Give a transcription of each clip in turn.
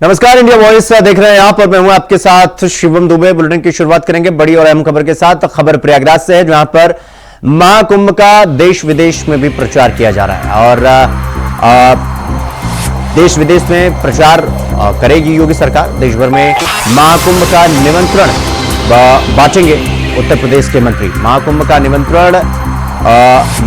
नमस्कार, India voice देख रहे हैं आप और मैं हूं आपके साथ शिवम दुबे। बुलेटिन की शुरुआत करेंगे बड़ी और अहम खबर के साथ। खबर प्रयागराज से है, जहां पर महाकुंभ का देश विदेश में भी प्रचार किया जा रहा है और देश विदेश में प्रचार करेगी योगी सरकार। देश भर में महाकुंभ का निमंत्रण बांटेंगे उत्तर प्रदेश के मंत्री। महाकुंभ का निमंत्रण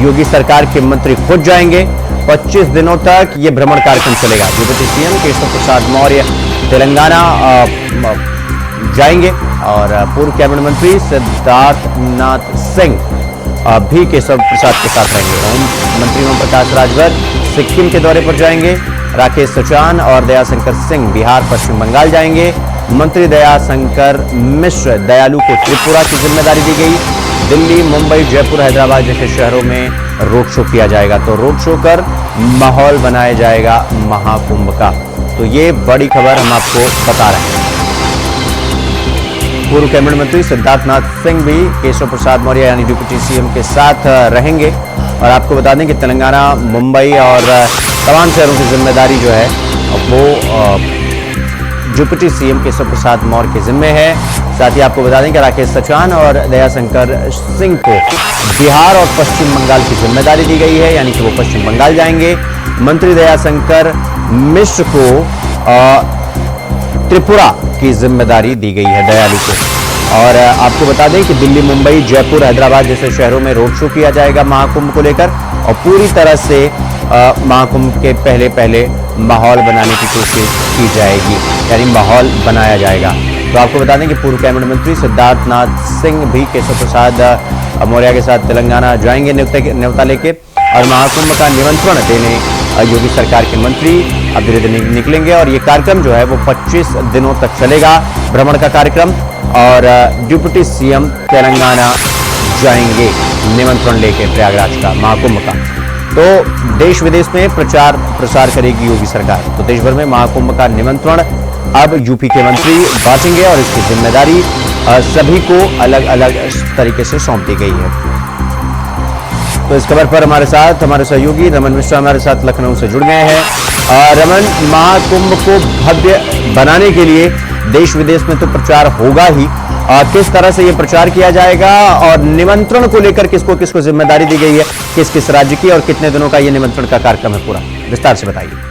योगी सरकार के मंत्री खुद जाएंगे। 25 दिनों तक यह भ्रमण कार्यक्रम चलेगा। डिप्टी सीएम केशव प्रसाद मौर्य तेलंगाना जाएंगे और पूर्व कैबिनेट मंत्री सिद्धार्थनाथ सिंह भी केशव प्रसाद के साथ रहेंगे। मंत्री ओम प्रकाश राजभर सिक्किम के दौरे पर जाएंगे। राकेश सचान और दयाशंकर सिंह बिहार पश्चिम बंगाल जाएंगे। मंत्री दयाशंकर मिश्र दयालु को त्रिपुरा की जिम्मेदारी दी गई। दिल्ली, मुंबई, जयपुर, हैदराबाद जैसे शहरों में रोड शो किया जाएगा। तो रोड शो कर माहौल बनाया जाएगा महाकुंभ का। तो ये बड़ी खबर हम आपको बता रहे हैं। पूर्व कैबिनेट मंत्री सिद्धार्थनाथ सिंह भी केशव प्रसाद मौर्य यानी डिप्टी सीएम के साथ रहेंगे। और आपको बता दें कि तेलंगाना, मुंबई और तमाम शहरों की जिम्मेदारी जो है वो डिप्टी सीएम केशव प्रसाद मौर्य के जिम्मे है। साथ ही आपको बता दें कि राकेश सचान और दयाशंकर सिंह को बिहार और पश्चिम बंगाल की जिम्मेदारी दी गई है, यानी कि वो पश्चिम बंगाल जाएंगे। मंत्री दयाशंकर मिश्र को त्रिपुरा की जिम्मेदारी दी गई है, दयालु को। और आपको बता दें कि दिल्ली, मुंबई, जयपुर, हैदराबाद जैसे शहरों में रोड शो किया जाएगा महाकुंभ को लेकर और पूरी तरह से महाकुंभ के पहले माहौल बनाने की कोशिश की जाएगी, यानी माहौल बनाया जाएगा। तो आपको बता दें कि पूर्व कैबिनेट मंत्री सिद्धार्थनाथ सिंह भी केशव प्रसाद मौर्य के साथ तेलंगाना जाएंगे न्योता लेके और महाकुंभ का निमंत्रण देने योगी सरकार के मंत्री अब धीरे धीरे निकलेंगे। और ये कार्यक्रम जो है वो 25 दिनों तक चलेगा, भ्रमण का कार्यक्रम। और डिप्टी सीएम तेलंगाना जाएंगे निमंत्रण लेके प्रयागराज का महाकुंभ का। तो देश विदेश में प्रसार करेगी योगी सरकार। तो देश भर में महाकुंभ का निमंत्रण अब यूपी के मंत्री बांटेंगे और इसकी जिम्मेदारी सभी को अलग अलग तरीके से सौंप दी गई है। तो इस खबर पर हमारे साथ हमारे सहयोगी रमन मिश्रा हमारे साथ लखनऊ से जुड़ गए हैं। रमन, महाकुंभ को भव्य बनाने के लिए देश विदेश में तो प्रचार होगा ही, किस तरह से यह प्रचार किया जाएगा और निमंत्रण को लेकर किसको किसको जिम्मेदारी दी गई है, किस किस राज्य की, और कितने दिनों का यह निमंत्रण का कार्यक्रम है, पूरा विस्तार से बताइए।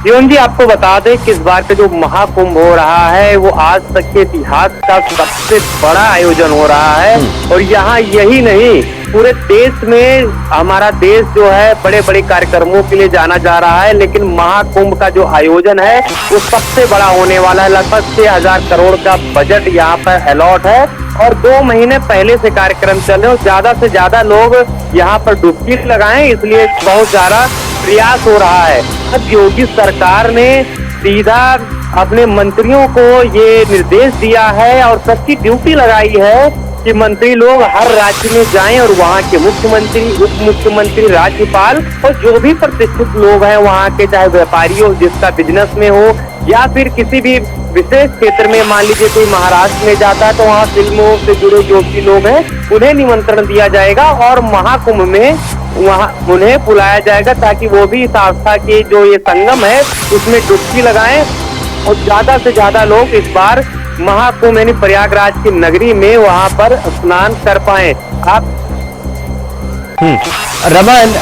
जीवन जी, आपको बता दें कि इस बार का जो महाकुंभ हो रहा है वो आज तक के इतिहास का सबसे बड़ा आयोजन हो रहा है। और यहाँ यही नहीं, पूरे देश में हमारा देश जो है बड़े बड़े कार्यक्रमों के लिए जाना जा रहा है, लेकिन महाकुंभ का जो आयोजन है वो सबसे बड़ा होने वाला है। लगभग 6,000 करोड़ का बजट यहाँ पर अलॉट है और 2 महीने पहले से कार्यक्रम चल रहे हैं। ज्यादा से ज्यादा लोग यहाँ पर डुबकी लगाएं, इसलिए बहुत ज्यादा प्रयास हो रहा है। अब योगी सरकार ने सीधा अपने मंत्रियों को ये निर्देश दिया है और सबकी ड्यूटी लगाई है कि मंत्री लोग हर राज्य में जाएं और वहाँ के मुख्यमंत्री, उप मुख्यमंत्री, राज्यपाल और जो भी प्रतिष्ठित लोग हैं वहाँ के, चाहे व्यापारी हो जिसका बिजनेस में हो या फिर किसी भी विशेष क्षेत्र में, मान लीजिए कोई महाराष्ट्र में जाता है तो वहाँ फिल्मों से जुड़े जो भी लोग हैं उन्हें निमंत्रण दिया जाएगा और महाकुंभ में वहाँ उन्हें बुलाया जाएगा ताकि वो भी इस आस्था के जो ये संगम है उसमें डुबकी लगाएं और ज्यादा से ज्यादा लोग इस बार महाकुंभ यानी प्रयागराज की नगरी में वहां पर स्नान कर पाए। आप रमन,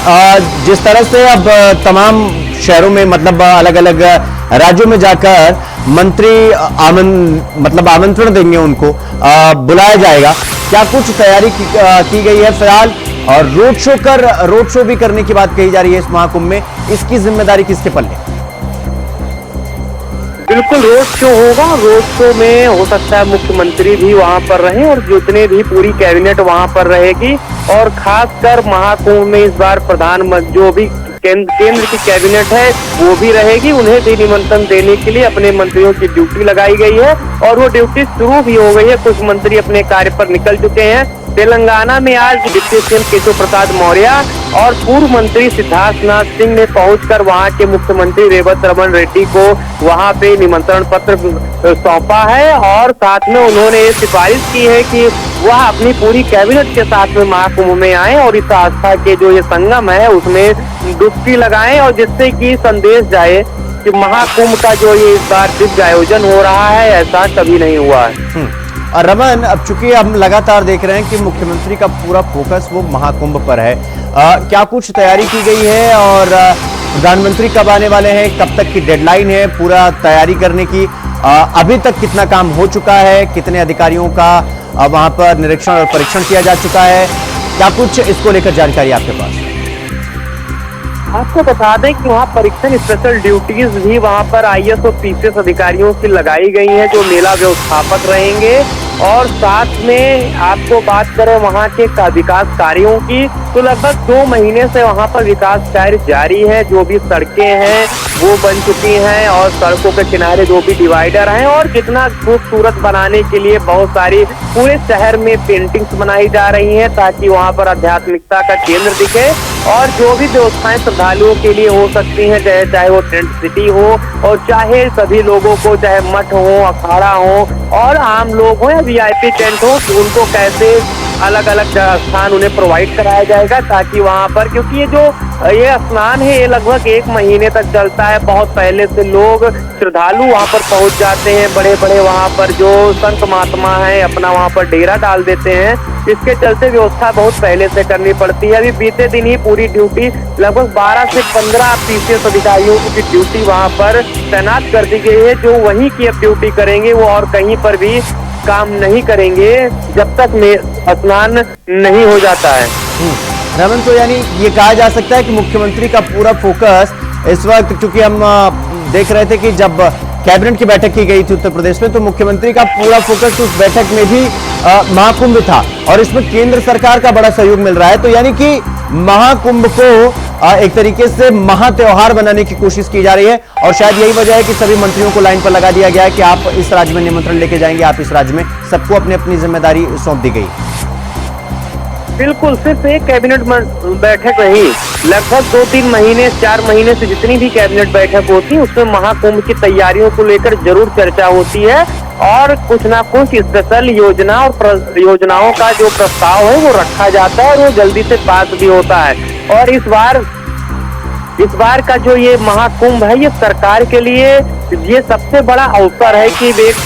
जिस तरह से अब तमाम शहरों में मतलब अलग अलग राज्यों में जाकर मंत्री आमंत्रण देंगे, उनको बुलाया जाएगा, क्या कुछ तैयारी की गई है फिलहाल? और रोड शो भी करने की बात कही जा रही है इस महाकुंभ में, इसकी जिम्मेदारी किसके पल्ले? बिल्कुल रोड शो होगा। रोड शो में हो सकता है मुख्यमंत्री भी वहां पर रहे और जितने भी पूरी कैबिनेट वहां पर रहेगी। और खासकर महाकुंभ में इस बार प्रधानमंत्री जो भी केंद्र की कैबिनेट है वो भी रहेगी। उन्हें भी निमंत्रण देने के लिए अपने मंत्रियों की ड्यूटी लगाई गई है और वो ड्यूटी शुरू भी हो गई है। कुछ मंत्री अपने कार्य पर निकल चुके हैं। तेलंगाना में आज डिप्टी सीएम केशव प्रसाद मौर्य और पूर्व मंत्री सिद्धार्थनाथ सिंह ने पहुंचकर वहां के मुख्यमंत्री रेवंत रमन रेड्डी को वहां पे निमंत्रण पत्र सौंपा है और साथ में उन्होंने सिफारिश की है कि वह अपनी पूरी कैबिनेट के साथ में महाकुंभ में आए और इस आस्था के जो ये संगम है उसमें डुबकी लगाएं और जिससे कि संदेश जाए कि महाकुंभ का जो ये इस बार दिव्य आयोजन हो रहा है, ऐसा कभी नहीं हुआ है। और रमन, अब चूंकि हम लगातार देख रहे हैं कि मुख्यमंत्री का पूरा फोकस वो महाकुंभ पर है, क्या कुछ तैयारी की गई है और प्रधानमंत्री कब आने वाले हैं, कब तक की डेडलाइन है पूरा तैयारी करने की? अभी तक कितना काम हो चुका है, कितने अधिकारियों का वहां पर निरीक्षण और परीक्षण किया जा चुका है, क्या कुछ इसको लेकर जानकारी आपके पास? आपको बता दें कि वहाँ परीक्षण स्पेशल ड्यूटीज भी वहाँ पर आईएएस और पीसीएस अधिकारियों की लगाई गई हैं, जो मेला व्यवस्थापक रहेंगे। और साथ में आपको बात करें वहाँ के विकास कार्यों की, तो लगभग 2 महीने से वहाँ पर विकास कार्य जारी है। जो भी सड़कें हैं वो बन चुकी हैं और सड़कों के किनारे जो भी डिवाइडर हैं, और जितना खूबसूरत बनाने के लिए बहुत सारी पूरे शहर में पेंटिंग्स बनाई जा रही हैं, ताकि वहाँ पर आध्यात्मिकता का केंद्र दिखे। और जो भी व्यवस्थाएं श्रद्धालुओं के लिए हो सकती हैं, चाहे वो टेंट सिटी हो और चाहे सभी लोगों को, चाहे मठ हो, अखाड़ा हो और आम लोग हो या वीआईपी टेंट हो, तो उनको कैसे अलग अलग स्थान उन्हें प्रोवाइड कराया जाएगा, ताकि वहाँ पर, क्योंकि ये स्नान है ये लगभग 1 महीने तक चलता है। बहुत पहले से लोग श्रद्धालु वहाँ पर पहुँच जाते हैं, बड़े बड़े वहाँ पर जो संत महात्मा हैं अपना वहाँ पर डेरा डाल देते हैं। इसके चलते व्यवस्था बहुत पहले से करनी पड़ती है। अभी बीते दिन ही पूरी ड्यूटी लगभग 12 से 15 पीसीएस अधिकारियों की ड्यूटी वहाँ पर तैनात कर दी गई है, जो वहीं की अब ड्यूटी करेंगे, वो और कहीं पर भी काम नहीं करेंगे जब तक स्नान नहीं हो जाता है। रमन, तो यानी ये कहा जा सकता है कि मुख्यमंत्री का पूरा फोकस इस वक्त, क्योंकि हम देख रहे थे कि जब कैबिनेट की बैठक की गई थी उत्तर प्रदेश में, तो मुख्यमंत्री का पूरा फोकस उस बैठक में भी महाकुंभ था और इसमें केंद्र सरकार का बड़ा सहयोग मिल रहा है। तो यानी कि महाकुंभ को एक तरीके से महा त्योहार बनाने की कोशिश की जा रही है और शायद यही वजह है कि सभी मंत्रियों को लाइन पर लगा दिया गया है कि आप इस राज्य में निमंत्रण लेके जाएंगे, आप इस राज्य में, सबको अपनी अपनी जिम्मेदारी सौंप दी गई। बिल्कुल, सिर्फ एक कैबिनेट बैठक नहीं, लगभग 2-3 महीने, 4 महीने से जितनी भी कैबिनेट बैठक होती है, उसमें महाकुंभ की तैयारियों को लेकर जरूर चर्चा होती है और कुछ ना कुछ स्पेशल योजना और योजनाओं का जो प्रस्ताव है वो रखा जाता है और वो जल्दी से पास भी होता है। और इस बार का जो ये महाकुंभ है, ये सरकार के लिए ये सबसे बड़ा अवसर है कि एक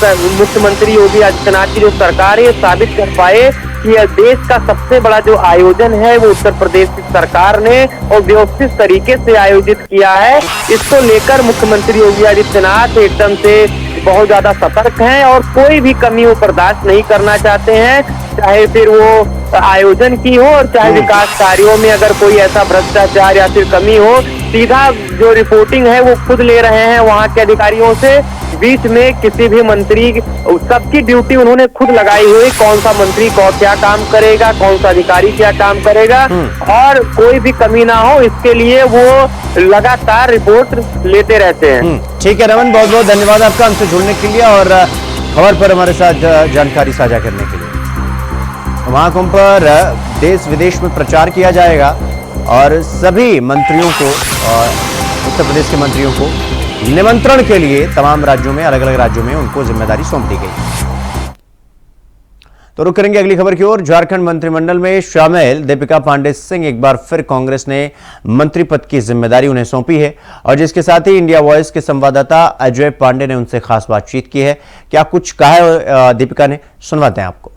मुख्यमंत्री योगी आदित्यनाथ की जो सरकार है ये साबित कर पाए कि देश का सबसे बड़ा जो आयोजन है वो उत्तर प्रदेश की सरकार ने और व्यवस्थित तरीके से आयोजित किया है। इसको लेकर मुख्यमंत्री योगी आदित्यनाथ एकदम से बहुत ज्यादा सतर्क हैं और कोई भी कमी वो बर्दाश्त नहीं करना चाहते हैं, चाहे फिर वो आयोजन की हो और चाहे विकास कार्यों में अगर कोई ऐसा भ्रष्टाचार या फिर कमी हो, सीधा जो रिपोर्टिंग है वो खुद ले रहे हैं वहाँ के अधिकारियों से। बीच में किसी भी मंत्री, सबकी ड्यूटी उन्होंने खुद लगाई हुई, कौन सा मंत्री क्या काम करेगा, कौन सा अधिकारी क्या काम करेगा और कोई भी कमी ना हो, इसके लिए वो लगातार रिपोर्ट लेते रहते हैं। ठीक है रमन, बहुत बहुत धन्यवाद आपका हमसे जुड़ने के लिए और खबर पर हमारे साथ जानकारी साझा करने के लिए। महाकुंभ पर देश विदेश में प्रचार किया जाएगा और सभी मंत्रियों को, उत्तर प्रदेश के मंत्रियों को निमंत्रण के लिए तमाम राज्यों में, अलग अलग राज्यों में उनको जिम्मेदारी सौंप दी गई। तो रुक करेंगे अगली खबर की ओर। झारखंड मंत्रिमंडल में शामिल दीपिका पांडे सिंह एक बार फिर कांग्रेस ने मंत्री पद की जिम्मेदारी उन्हें सौंपी है और जिसके साथ ही इंडिया वॉइस के संवाददाता अजय पांडे ने उनसे खास बातचीत की है। क्या कुछ कहा है दीपिका ने, सुनवाते हैं आपको।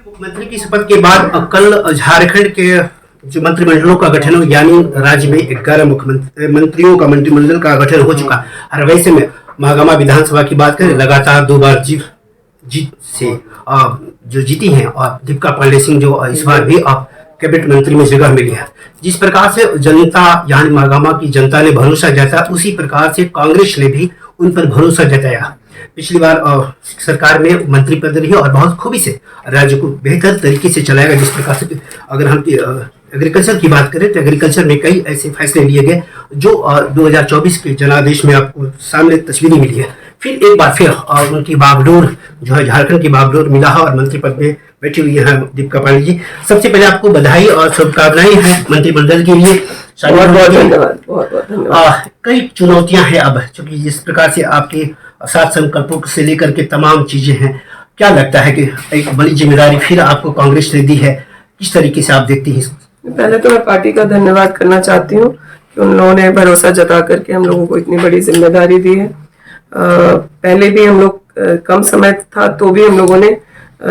मुख्यमंत्री की शपथ के बाद कल झारखंड के जो मंत्रिमंडलों का गठन हो, यानी राज्य में 11 मंत्रियों का मंत्रिमंडल का गठन हो चुका। और वैसे में महागामा विधानसभा की बात करें, लगातार 2 बार जीत से जो जीती हैं और दीपिका पांडे सिंह जो इस बार भी कैबिनेट मंत्री में जगह मिली है। जिस प्रकार से जनता, यानी महागामा की जनता ने भरोसा जताया, उसी प्रकार से कांग्रेस ने भी उन पर भरोसा जताया। पिछली बार सरकार में मंत्री पद रही और बहुत खूबी से राज्य को बेहतर तरीके से चलाएगा। जिस प्रकार से अगर हम एग्रीकल्चर की बात करें तो एग्रीकल्चर में कई ऐसे फैसले लिए गए जो 2024 के जनादेश में आपको सामने तस्वीरें मिली है। फिर एक बार फिर उनकी बागडोर जो है, झारखंड की बागडोर मिला है और मंत्री पद में बैठी हुई है दीपिका पांडे जी। सबसे पहले आपको बधाई और शुभकामनाएं हैं मंत्रिमंडल के लिए। कई चुनौतियां हैं अब, क्योंकि जिस प्रकार से आपके 7 संकल्पों से लेकर के तमाम चीजें हैं, क्या लगता है कि एक बड़ी जिम्मेदारी फिर आपको कांग्रेस ने दी है, किस तरीके से आप देखती हैं? पहले तो मैं पार्टी का धन्यवाद करना चाहती हूँ कि उन लोगों ने भरोसा जता करके हम लोगों को इतनी बड़ी जिम्मेदारी दी है। पहले भी हम लोग कम समय था तो भी हम लोगों ने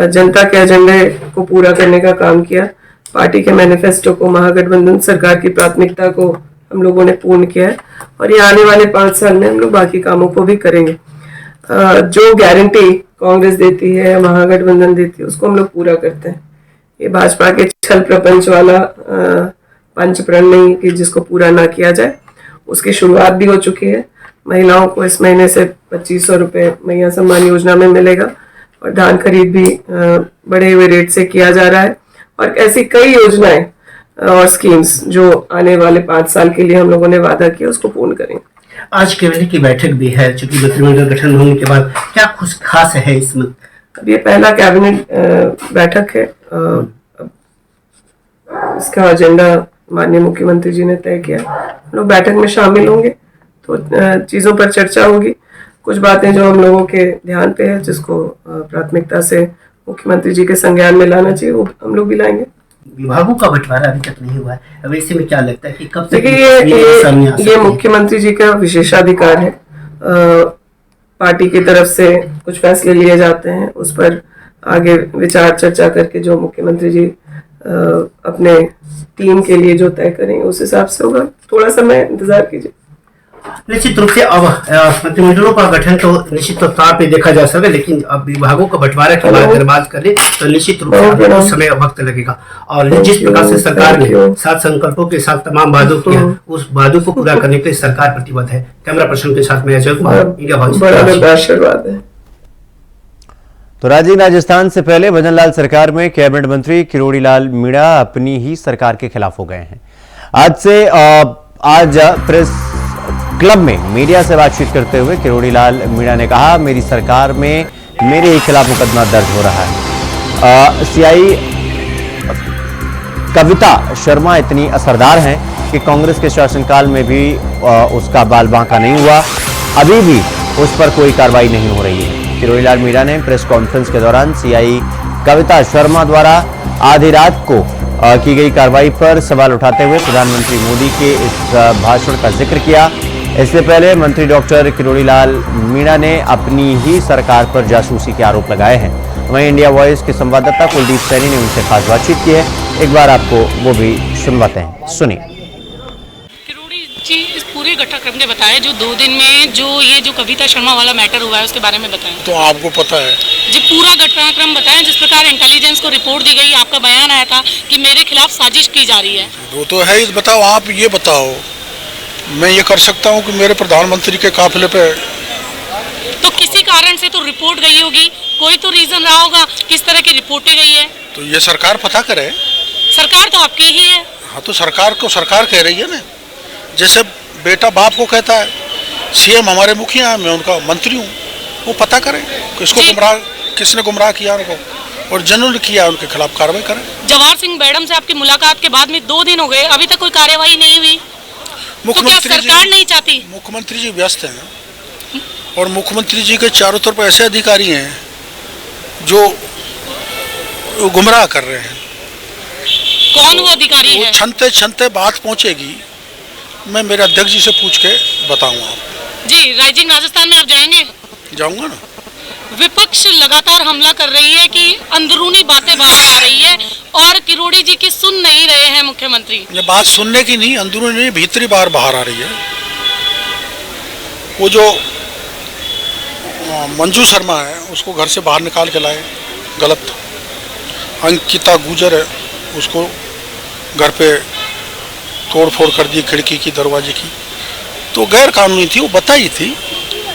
जनता के एजेंडे को पूरा करने का काम किया। पार्टी के मैनिफेस्टो को, महागठबंधन सरकार की प्राथमिकता को हम लोगों ने पूर्ण किया है और ये आने वाले 5 साल में हम लोग बाकी कामों को भी करेंगे। जो गारंटी कांग्रेस देती है, महागठबंधन देती है, उसको हम लोग पूरा करते हैं। ये भाजपा के छल प्रपंच वाला पंच प्रण नहीं कि जिसको पूरा ना किया जाए, उसकी शुरुआत भी हो चुकी है। महिलाओं को इस महीने से 2500 रुपये मैया सम्मान योजना में मिलेगा और धान खरीद भी बढ़े हुए रेट से किया जा रहा है और ऐसी कई योजनाएं और स्कीम्स जो आने वाले 5 साल के लिए हम लोगों ने वादा किया उसको पूर्ण करेंगे। आज कैबिनेट की बैठक भी है, चूंकि मंत्रिमंडल गठन होने के बाद क्या कुछ खास है इसमें? अब ये पहला कैबिनेट बैठक है। इसका एजेंडा माननीय मुख्यमंत्री जी ने तय किया। हम लोग बैठक में शामिल होंगे तो चीजों पर चर्चा होगी। कुछ बातें जो हम लोगों के ध्यान पे है, जिसको प्राथमिकता से मुख्यमंत्री जी के संज्ञान में लाना चाहिए, वो हम लोग भी लाएंगे। विभागों का बंटवारा अभी तक नहीं हुआ है, वैसे में क्या लगता है कि कब तक देखिए ये मुख्यमंत्री जी का विशेषाधिकार है। पार्टी की तरफ से कुछ फैसले लिए जाते हैं, उस पर आगे विचार चर्चा करके जो मुख्यमंत्री जी अपने टीम के लिए जो तय करेंगे उस हिसाब से होगा। थोड़ा समय इंतजार कीजिए। निश्चित रूप से अब मंत्रिमंडलों का गठन तो निश्चित तौर पे देखा जा सकता है, लेकिन अब विभागों का बंटवारा की बात अगर बात करें तो निश्चित रूप से कुछ समय वक्त लगेगा। और जिस प्रकार से सरकार ने 7 संकल्पों के साथ तमाम वादों किया, उस वादों को पूरा करने के लिए सरकार प्रतिबद्ध है। कैमरा पर्सन के साथ मैं अजय कुमार, इंडिया वॉइस। आशीर्वाद है। तो राजस्थान से पहले भजनलाल सरकार में कैबिनेट मंत्री किरोड़ी लाल मीणा अपनी ही सरकार के खिलाफ हो गए हैं। आज प्रेस क्लब में मीडिया से बातचीत करते हुए किरोड़ी लाल मीणा ने कहा, मेरी सरकार में मेरे ही खिलाफ मुकदमा दर्ज हो रहा है। सीआई कविता शर्मा इतनी असरदार हैं कि कांग्रेस के शासनकाल में भी उसका बाल बांका नहीं हुआ, अभी भी उस पर कोई कार्रवाई नहीं हो रही है। किरोड़ी लाल मीणा ने प्रेस कॉन्फ्रेंस के दौरान सीआई कविता शर्मा द्वारा आधी रात को की गई कार्रवाई पर सवाल उठाते हुए प्रधानमंत्री मोदी के इस भाषण का जिक्र किया। इससे पहले मंत्री डॉक्टर किरोड़ी लाल मीणा ने अपनी ही सरकार पर जासूसी के आरोप लगाए हैं। वहीं इंडिया वॉइस के संवाददाता कुलदीप सैनी ने उनसे खास बातचीत की है, एक बार आपको वो भी सुनवाते हैं, सुनिए। किरोड़ी जी, इस पूरे घटनाक्रम ने बताया जो 2 दिन में जो कविता शर्मा वाला मैटर हुआ है उसके बारे में बताएं। तो आपको पता है जी, पूरा घटनाक्रम बताएं। जिस प्रकार इंटेलिजेंस को रिपोर्ट दी गई, आपका बयान आया था कि मेरे खिलाफ साजिश की जा रही है। वो तो है, बताओ आप ये बताओ, मैं ये कर सकता हूँ कि मेरे प्रधानमंत्री के काफिले पे तो किसी कारण से तो रिपोर्ट गई होगी, कोई तो रीजन रहा होगा किस तरह की रिपोर्टें गई है। तो ये सरकार पता करे। सरकार तो आपकी ही है। हाँ, तो सरकार को सरकार कह रही है ना, जैसे बेटा बाप को कहता है, सीएम हमारे मुखिया है, मैं उनका मंत्री हूँ, वो पता करें किसने गुमराह किया उनको और जिन्होंने किया उनके खिलाफ कार्रवाई करें। जवाहर सिंह मैडम से आपकी मुलाकात के बाद में 2 दिन हो गए, अभी तक कोई कार्यवाही नहीं हुई। तो क्या सरकार नहीं चाहती? मुख्यमंत्री जी व्यस्त हैं और मुख्यमंत्री जी के चारों तरफ ऐसे अधिकारी हैं जो गुमराह कर रहे हैं। कौन वो अधिकारी है? छनते छनते बात पहुंचेगी, मैं मेरे अध्यक्ष जी से पूछ के बताऊंगा आप। जी, राइजिंग राजस्थान में आप जाएंगे? जाऊंगा ना। विपक्ष लगातार हमला कर रही है कि अंदरूनी बातें बाहर आ रही है और किरोड़ी जी की सुन नहीं रहे हैं मुख्यमंत्री। ये बात सुनने की नहीं, अंदरूनी नहीं, भीतरी बार बाहर आ रही है। वो जो मंजू शर्मा है उसको घर से बाहर निकाल के लाए, गलत। अंकिता गुजर है, उसको घर पे तोड़ फोड़ कर दी खिड़की की, दरवाजे की, तो गैर कानूनी थी, वो बताई थी।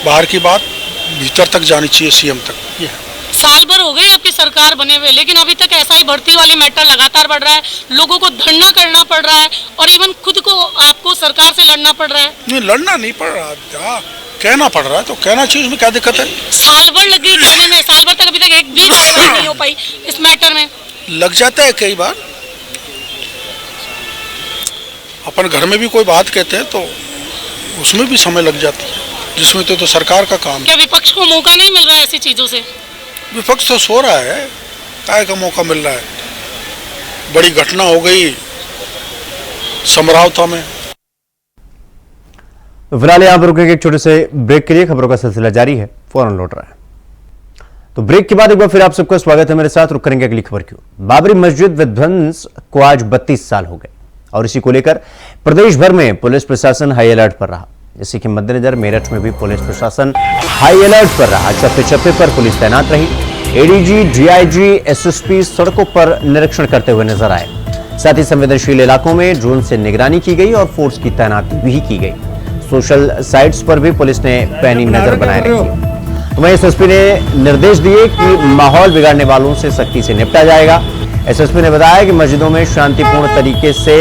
बाहर की बात भीतर तक जानी चाहिए, सीएम तक। ये साल भर हो गए आपकी सरकार बने हुए, लेकिन अभी तक ऐसा ही भर्ती वाले मैटर लगातार बढ़ रहा है, लोगों को धरना करना पड़ रहा है और इवन खुद को आपको सरकार से लड़ना पड़ रहा है। नहीं, लड़ना नहीं पड़ रहा, कहना पड़ रहा है, तो कहना चाहिए, उसमें क्या दिक्कत है? साल भर लग गई कहने में, साल भर तक अभी तक एक भी कार्रवाई नहीं हो पाई इस मैटर में। लग जाता है कई बार, अपन घर में भी कोई बात कहते हैं तो उसमें भी समय लग जाती है, जिसमें तो सरकार का काम। क्या विपक्ष को मौका नहीं मिल रहा है ऐसी चीजों से? विपक्ष तो सो रहा है, काय का मौका मिल रहा है। बड़ी घटना हो गई समरावता में। फिलहाल यहां पर रुकेंगे एक छोटे से ब्रेक के लिए। खबरों का सिलसिला जारी है, फौरन लौट रहा है। तो ब्रेक के बाद एक बार फिर आप सबका स्वागत है मेरे साथ। रुक करेंगे अगली खबर की ओर। बाबरी मस्जिद विध्वंस को आज 32 साल हो गए और इसी को लेकर प्रदेश भर में पुलिस प्रशासन हाई अलर्ट पर रहा। इसी के मद्देनजर मेरठ में भी पुलिस प्रशासन हाई अलर्ट पर रहा। चप्पे चप्पे पर पुलिस तैनात रही। एडीजी, डीआईजी, एसएसपी सड़कों पर निरीक्षण करते हुए नजर आए। साथ ही संवेदनशील इलाकों में ड्रोन से निगरानी की गई और फोर्स की तैनाती भी की गई। सोशल साइट्स पर भी पुलिस ने पैनी नजर बनाए रखी। वहीं एसएसपी ने निर्देश दिए कि माहौल बिगाड़ने वालों से सख्ती से निपटा जाएगा। एसएसपी ने बताया कि मस्जिदों में शांतिपूर्ण तरीके से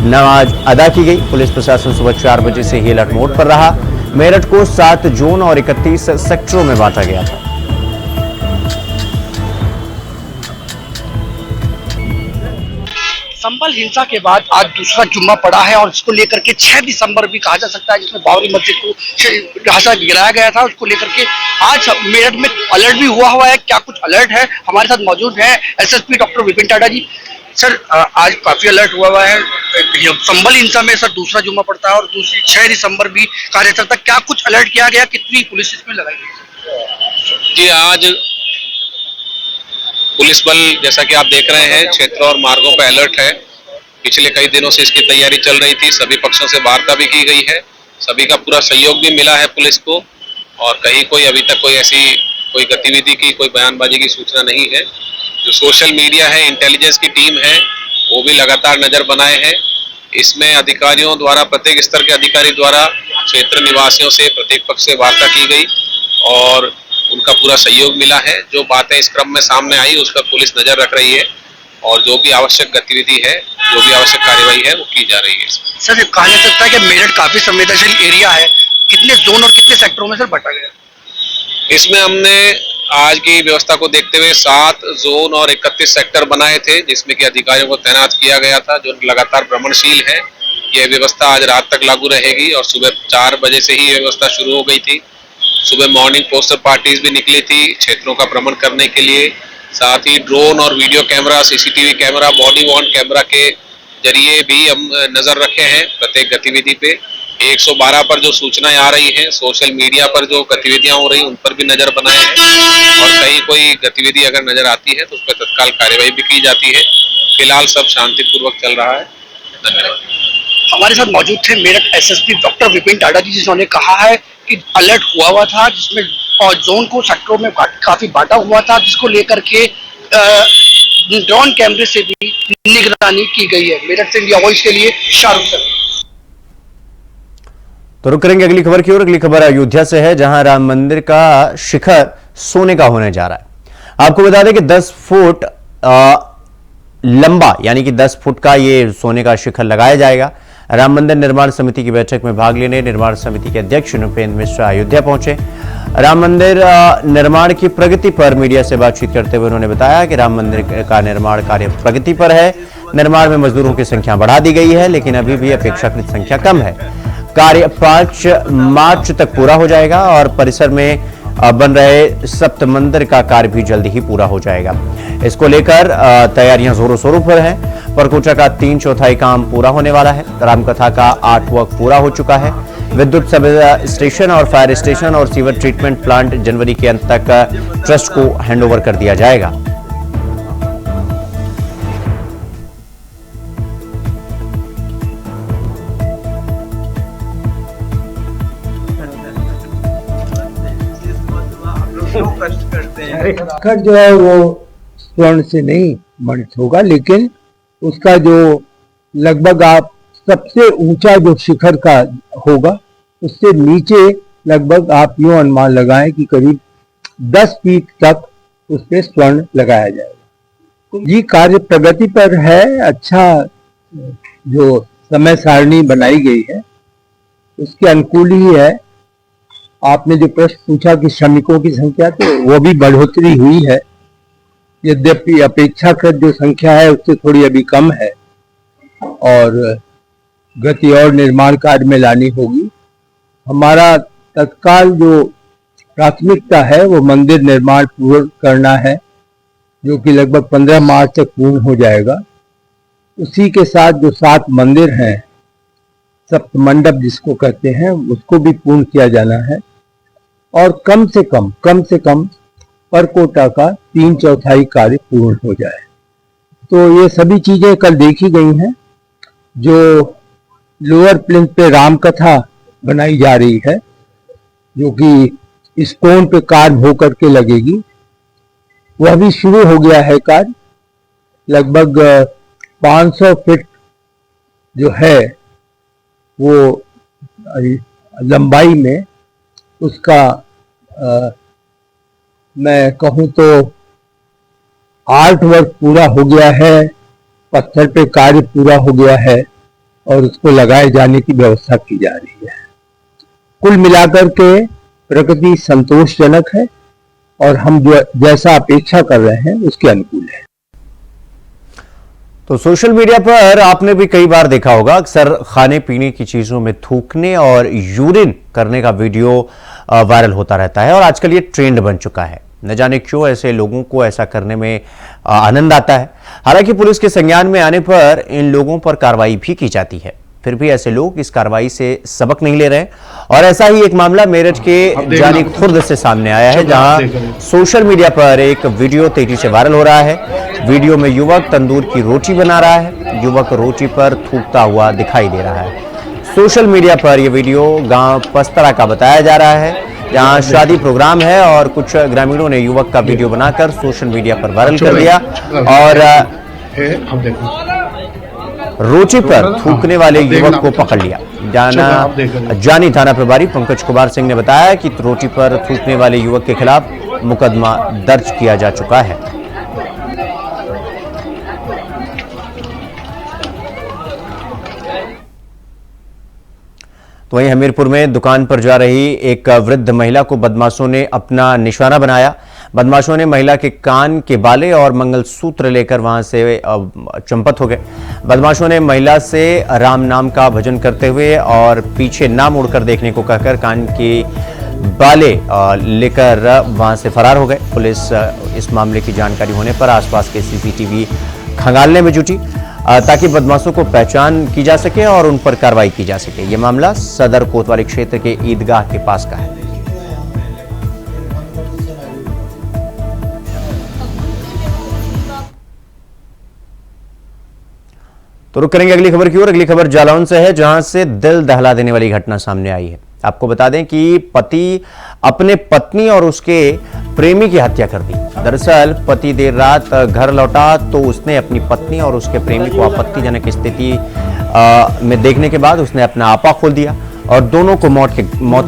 नमाज अदा की गई। पुलिस प्रशासन सुबह 4 बजे से ही अलर्ट मोड पर रहा। मेरठ को 7 जोन और 31 सेक्टरों में बांटा गया था। संभल हिंसा के बाद आज दूसरा जुम्मा पड़ा है और इसको लेकर के 6 दिसंबर भी कहा जा सकता है, जिसमें बाबरी मस्जिद को गिराया गया था। उसको लेकर के आज मेरठ में अलर्ट भी हुआ है। क्या कुछ अलर्ट है? हमारे साथ मौजूद है एसएसपी डॉक्टर विपिन टाडा जी। सर, आज काफी अलर्ट हुआ है। संभल हिंसा में सर दूसरा जुम्मा पड़ता है और दूसरी 6 दिसंबर भी कहा जा सकता है। क्या कुछ अलर्ट किया गया? कितनी पुलिस इसमें लगाई गई? जी, आज पुलिस बल जैसा कि आप देख रहे हैं क्षेत्रों और मार्गों पर अलर्ट है। पिछले कई दिनों से इसकी तैयारी चल रही थी। सभी पक्षों से वार्ता भी की गई है। सभी का पूरा सहयोग भी मिला है पुलिस को और कहीं कोई अभी तक कोई ऐसी कोई गतिविधि की, कोई बयानबाजी की सूचना नहीं है। जो सोशल मीडिया है, इंटेलिजेंस की टीम है, वो भी लगातार नजर बनाए हैं। इसमें अधिकारियों द्वारा, प्रत्येक स्तर के अधिकारी द्वारा क्षेत्र निवासियों से, प्रत्येक पक्ष से वार्ता की गई और उनका पूरा सहयोग मिला है। जो बातें इस क्रम में सामने आई उस पर पुलिस नजर रख रही है और जो भी आवश्यक गतिविधि है, जो भी आवश्यक कार्यवाही है, वो की जा रही है। सर, कहा जा सकता है कि मेरठ काफी संवेदनशील एरिया है। कितने जोन और कितने सेक्टरों में सर बंटा गया? इसमें हमने आज की व्यवस्था को देखते हुए 7 जोन और 31 सेक्टर बनाए थे, जिसमें कि अधिकारियों को तैनात किया गया था, जो लगातार भ्रमणशील है। यह व्यवस्था आज रात तक लागू रहेगी और सुबह 4 बजे से ही यह व्यवस्था शुरू हो गई थी। सुबह मॉर्निंग पोस्टर पार्टीज भी निकली थी क्षेत्रों का भ्रमण करने के लिए। साथ ही ड्रोन और video camera, CCTV camera, body worn camera के जरिए भी हम नजर रखे हैं प्रत्येक गतिविधि पे। 112 पर जो सूचनाएं आ रही हैं, सोशल मीडिया पर जो गतिविधियां हो रही हैं, उन पर भी नजर बनाए हैं और कहीं कोई गतिविधि अगर नजर आती है तो उस पर तत्काल कार्यवाही भी की जाती है। फिलहाल सब शांतिपूर्वक चल रहा है। धन्यवाद। हमारे साथ मौजूद थे मेरठ एसएसपी डॉक्टर विपिन टाडा जी, जिन्होंने कहा है कि अलर्ट हुआ था, जिसमें और जोन को सेक्टरों में काफी बांटा हुआ था, जिसको लेकर के ड्रोन कैमरे से भी निगरानी की गई है। मेरठ से इंडिया वॉइस के लिए शाहरुख सर। तो रुक करेंगे अगली खबर की ओर। अगली खबर अयोध्या से है, जहां राम मंदिर का शिखर सोने का होने जा रहा है। आपको बता दें कि 10 फुट लंबा यानी कि 10 फुट का ये सोने का शिखर लगाया जाएगा। राम मंदिर निर्माण समिति की बैठक में भाग लेने निर्माण समिति के अध्यक्ष नृपेंद्र मिश्रा अयोध्या पहुंचे। राम मंदिर निर्माण की प्रगति पर मीडिया से बातचीत करते हुए उन्होंने बताया कि राम मंदिर का निर्माण कार्य प्रगति पर है। निर्माण में मजदूरों की संख्या बढ़ा दी गई है, लेकिन अभी भी अपेक्षाकृत संख्या कम है। कार्य 5 मार्च तक पूरा हो जाएगा और परिसर में बन रहे सप्त मंदिर का कार्य भी जल्दी ही पूरा हो जाएगा। इसको लेकर तैयारियां जोरों शोरों पर हैं। परकोचा का 3/4 काम पूरा होने वाला है। रामकथा का 8 वर्क पूरा हो चुका है। विद्युत सब स्टेशन और फायर स्टेशन और सीवर ट्रीटमेंट प्लांट जनवरी के अंत तक ट्रस्ट को हैंडओवर कर दिया जाएगा। शिखर जो है वो स्वर्ण से नहीं मणित होगा, लेकिन उसका जो लगभग आप सबसे ऊंचा जो शिखर का होगा उससे नीचे लगभग आप यूं अनुमान लगाएं कि करीब 10 फीट तक उस पे स्वर्ण लगाया जाएगा। ये कार्य प्रगति पर है। अच्छा जो समय सारणी बनाई गई है उसके अनुकूल ही है। आपने जो प्रश्न पूछा कि श्रमिकों की संख्या, तो वो भी बढ़ोतरी हुई है, यद्यपि अपेक्षाकृत जो संख्या है उससे थोड़ी अभी कम है और गति और निर्माण कार्य में लानी होगी। हमारा तत्काल जो प्राथमिकता है वो मंदिर निर्माण पूर्ण करना है, जो कि लगभग 15 मार्च तक पूर्ण हो जाएगा। उसी के साथ जो 7 मंदिर हैं सप्तमंडप जिसको कहते हैं उसको भी पूर्ण किया जाना है, और कम से कम परकोटा का 3/4 कार्य पूर्ण हो जाए। तो ये सभी चीजें कल देखी गई हैं। जो लोअर प्लिंथ पे रामकथा बनाई जा रही है, जो कि स्टोन पे कार्व होकर के लगेगी, वह भी शुरू हो गया है कार्य। लगभग 500 फीट जो है वो लंबाई में उसका मैं कहूँ तो आर्ट वर्क पूरा हो गया है, पत्थर पे कार्य पूरा हो गया है और उसको लगाए जाने की व्यवस्था की जा रही है। कुल मिलाकर के प्रगति संतोषजनक है और हम जो जैसा अपेक्षा कर रहे हैं उसके अनुकूल है। तो सोशल मीडिया पर आपने भी कई बार देखा होगा, अक्सर खाने पीने की चीजों में थूकने और यूरिन करने का वीडियो वायरल होता रहता है और आजकल ये ट्रेंड बन चुका है। न जाने क्यों ऐसे लोगों को ऐसा करने में आनंद आता है। हालांकि पुलिस के संज्ञान में आने पर इन लोगों पर कार्रवाई भी की जाती है, फिर भी ऐसे लोग इस कार्रवाई से सबक नहीं ले रहे। और ऐसा ही एक मामला मेरठ के जानी खुर्द से सामने आया है, जहां सोशल मीडिया पर एक वीडियो तेजी से वायरल हो रहा है। वीडियो में युवक तंदूर की रोटी बना रहा है, युवक रोटी पर थूकता हुआ दिखाई दे रहा है। सोशल मीडिया पर यह वीडियो गांव पस्तरा का बताया जा रहा है, जहां शादी प्रोग्राम है और कुछ ग्रामीणों ने युवक का वीडियो बनाकर सोशल मीडिया पर वायरल कर दिया और रोटी पर थूकने वाले युवक को पकड़ लिया। जानी थाना प्रभारी पंकज कुमार सिंह ने बताया कि रोटी पर थूकने वाले युवक के खिलाफ मुकदमा दर्ज किया जा चुका है। तो वहीं हमीरपुर में दुकान पर जा रही एक वृद्ध महिला को बदमाशों ने अपना निशाना बनाया। बदमाशों ने महिला के कान के बाले और मंगलसूत्र लेकर वहां से चंपत हो गए। बदमाशों ने महिला से राम नाम का भजन करते हुए और पीछे ना मुड़कर देखने को कहकर कान के बाले लेकर वहां से फरार हो गए। पुलिस इस मामले की जानकारी होने पर आसपास के सीसीटीवी खंगालने में जुटी ताकि बदमाशों को पहचान की जा सके और उन पर कार्रवाई की जा सके। यह मामला सदर कोतवाली क्षेत्र के ईदगाह के पास का है। तो रुक करेंगे अगली खबर की ओर। अगली खबर जालौन से है, जहां से दिल दहला देने वाली घटना सामने आई है। आपको बता दें कि पति अपने पत्नी और उसके प्रेमी की हत्या कर दी। दरअसल पति देर रात घर लौटा तो उसने अपनी पत्नी और उसके प्रेमी को आपत्तिजनक स्थिति में देखने के बाद उसने अपना आपा खोल दिया और दोनों को मौत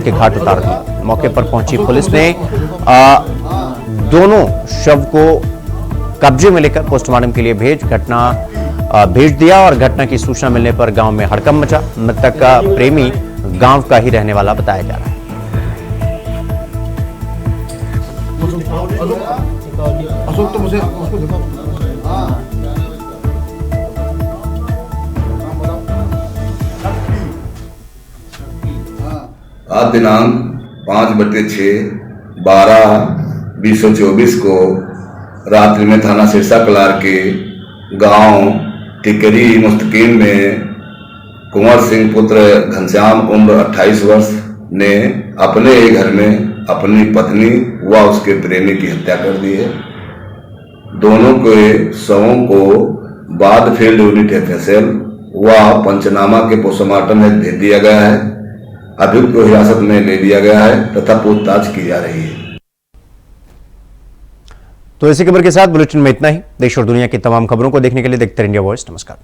के घाट उतार दिया। मौके पर पहुंची पुलिस ने दोनों शव को कब्जे में लेकर पोस्टमार्टम के लिए भेज दिया और घटना की सूचना मिलने पर गांव में हड़कंप मचा। मृतक का प्रेमी गांव का ही रहने वाला बताया जा रहा है। आज दिनांक 5/6/12/2024 को रात्रि में थाना सिरसा कलार के गांव टिकरी मुस्तकीम में कुंवर सिंह पुत्र घनश्याम उम्र 28 वर्ष ने अपने घर में अपनी पत्नी व उसके प्रेमी की हत्या कर दी है। दोनों के शवों को बाद फील्ड यूनिट एफएसएल व पंचनामा के पोस्टमार्टम में भेज दिया गया है। अभियुक्त को हिरासत में ले लिया गया है तथा पूछताछ की जा रही है। तो इसी खबर के साथ बुलेटिन में इतना ही। देश और दुनिया की तमाम खबरों को देखने के लिए देखते रहिए इंडिया वॉइस। नमस्कार।